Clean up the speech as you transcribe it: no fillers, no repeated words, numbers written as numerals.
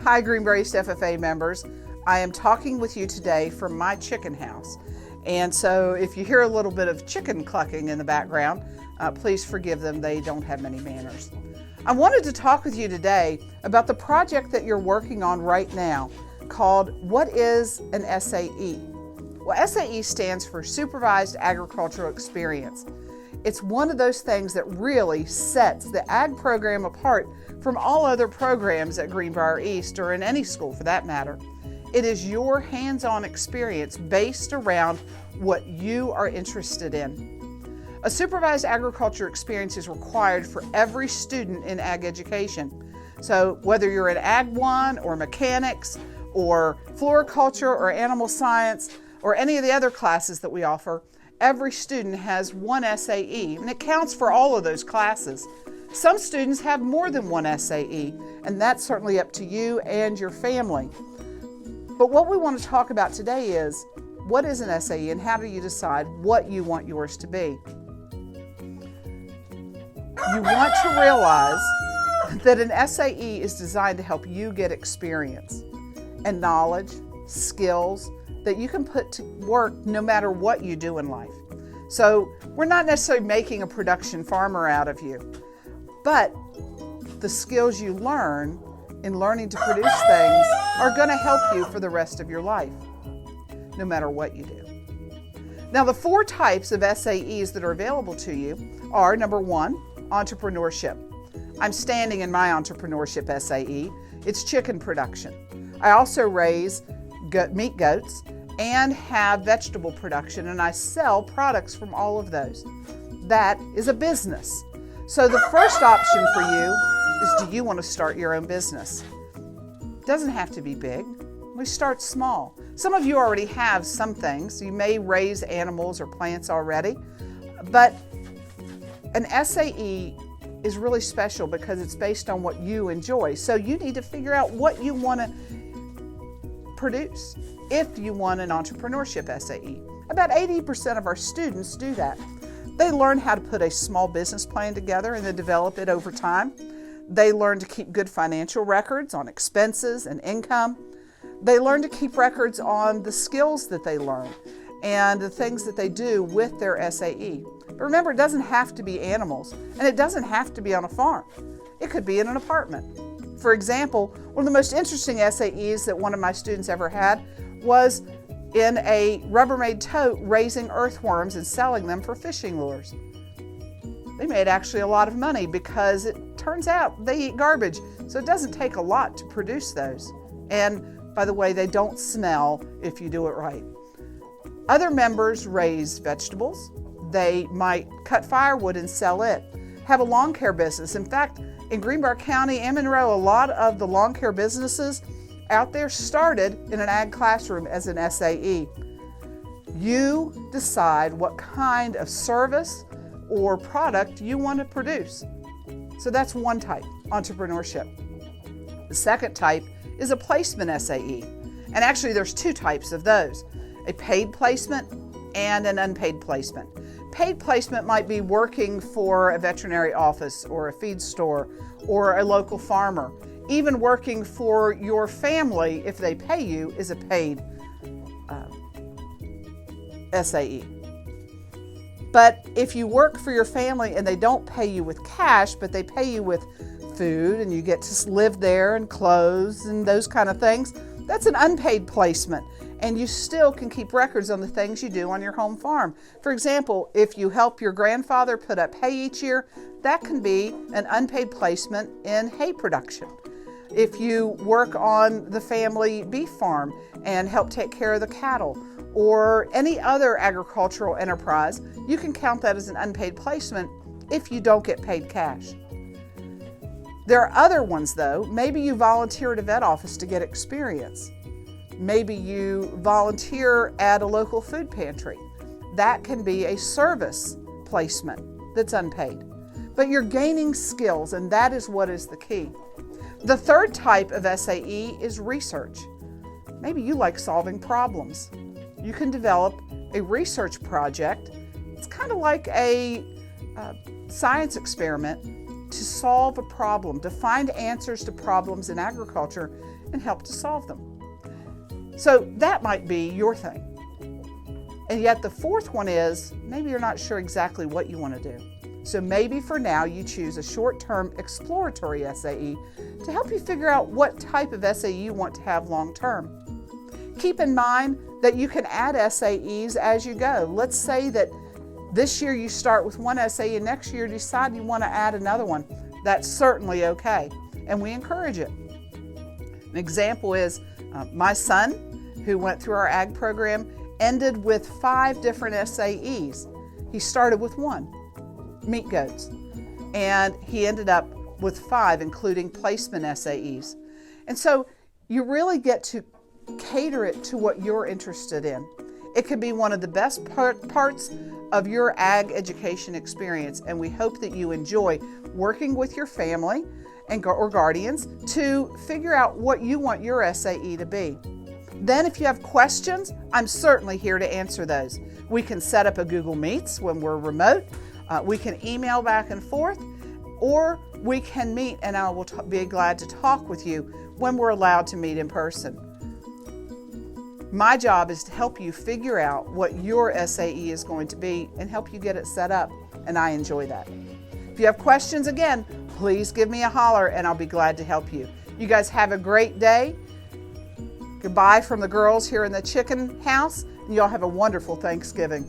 Hi, Greenbrier East FFA members. I am talking with you today from my chicken house. And so if you hear a little bit of chicken clucking in the background, please forgive them. They don't have many manners. I wanted to talk with you today about the project that you're working on right now called What is an SAE? Well, SAE stands for Supervised Agricultural Experience. It's one of those things that really sets the ag program apart from all other programs at Greenbrier East or in any school for that matter. It is your hands-on experience based around what you are interested in. A supervised agriculture experience is required for every student in ag education. So whether you're in Ag 1 or mechanics or floriculture or animal science or any of the other classes that we offer, every student has one SAE, and it counts for all of those classes. Some students have more than one SAE, and that's certainly up to you and your family. But what we want to talk about today is, what is an SAE and how do you decide what you want yours to be? You want to realize that an SAE is designed to help you get experience and knowledge, skills, that you can put to work no matter what you do in life. So we're not necessarily making a production farmer out of you, but the skills you learn in learning to produce things are going to help you for the rest of your life, no matter what you do. Now, the 4 types of SAEs that are available to you are, number 1, entrepreneurship. I'm standing in my entrepreneurship SAE. It's chicken production. I also raise meat goats and have vegetable production, and I sell products from all of those. That is a business. So the first option for you is, do you want to start your own business? It doesn't have to be big. We start small. Some of you already have some things. You may raise animals or plants already, but an SAE is really special because it's based on what you enjoy. So you need to figure out what you want to produce if you want an entrepreneurship SAE. About 80% of our students do that. They learn how to put a small business plan together and then develop it over time. They learn to keep good financial records on expenses and income. They learn to keep records on the skills that they learn and the things that they do with their SAE. But remember, it doesn't have to be animals, and it doesn't have to be on a farm. It could be in an apartment. For example, one of the most interesting SAEs that one of my students ever had was in a Rubbermaid tote raising earthworms and selling them for fishing lures. They made actually a lot of money because it turns out they eat garbage, so it doesn't take a lot to produce those. And by the way, they don't smell if you do it right. Other members raise vegetables. They might cut firewood and sell it, have a lawn care business. In fact, in Greenbrier County and Monroe, a lot of the lawn care businesses out there started in an ag classroom as an SAE. You decide what kind of service or product you want to produce. So that's one type, entrepreneurship. The second type is a placement SAE. And actually there's 2 types of those, a paid placement and an unpaid placement. Paid placement might be working for a veterinary office or a feed store or a local farmer. Even working for your family, if they pay you, is a paid SAE. But if you work for your family and they don't pay you with cash, but they pay you with food and you get to live there and clothes and those kind of things, that's an unpaid placement. And you still can keep records on the things you do on your home farm. For example, if you help your grandfather put up hay each year, that can be an unpaid placement in hay production. If you work on the family beef farm and help take care of the cattle or any other agricultural enterprise, you can count that as an unpaid placement if you don't get paid cash. There are other ones though. Maybe you volunteer at a vet office to get experience. Maybe you volunteer at a local food pantry. That can be a service placement that's unpaid. But you're gaining skills, and that is what is the key. The third type of SAE is research. Maybe you like solving problems. You can develop a research project. It's kind of like a science experiment to solve a problem, to find answers to problems in agriculture and help to solve them. So that might be your thing. And yet the fourth one is maybe you're not sure exactly what you want to do. So maybe for now you choose a short-term exploratory SAE to help you figure out what type of SAE you want to have long-term. Keep in mind that you can add SAEs as you go. Let's say that this year you start with one SAE and next year you decide you want to add another one. That's certainly okay, and we encourage it. An example is my son, who went through our ag program, ended with 5 different SAEs. He started with 1, meat goats, and he ended up with 5, including placement SAEs. And so you really get to cater it to what you're interested in. It can be one of the best parts of your ag education experience, and we hope that you enjoy working with your family or guardians to figure out what you want your SAE to be. Then if you have questions, I'm certainly here to answer those. We can set up a Google Meets when we're remote. We can email back and forth, or we can meet and I will be glad to talk with you when we're allowed to meet in person. My job is to help you figure out what your SAE is going to be and help you get it set up, and I enjoy that. If you have questions, again, please give me a holler and I'll be glad to help you. You guys have a great day. Goodbye from the girls here in the chicken house, and y'all have a wonderful Thanksgiving.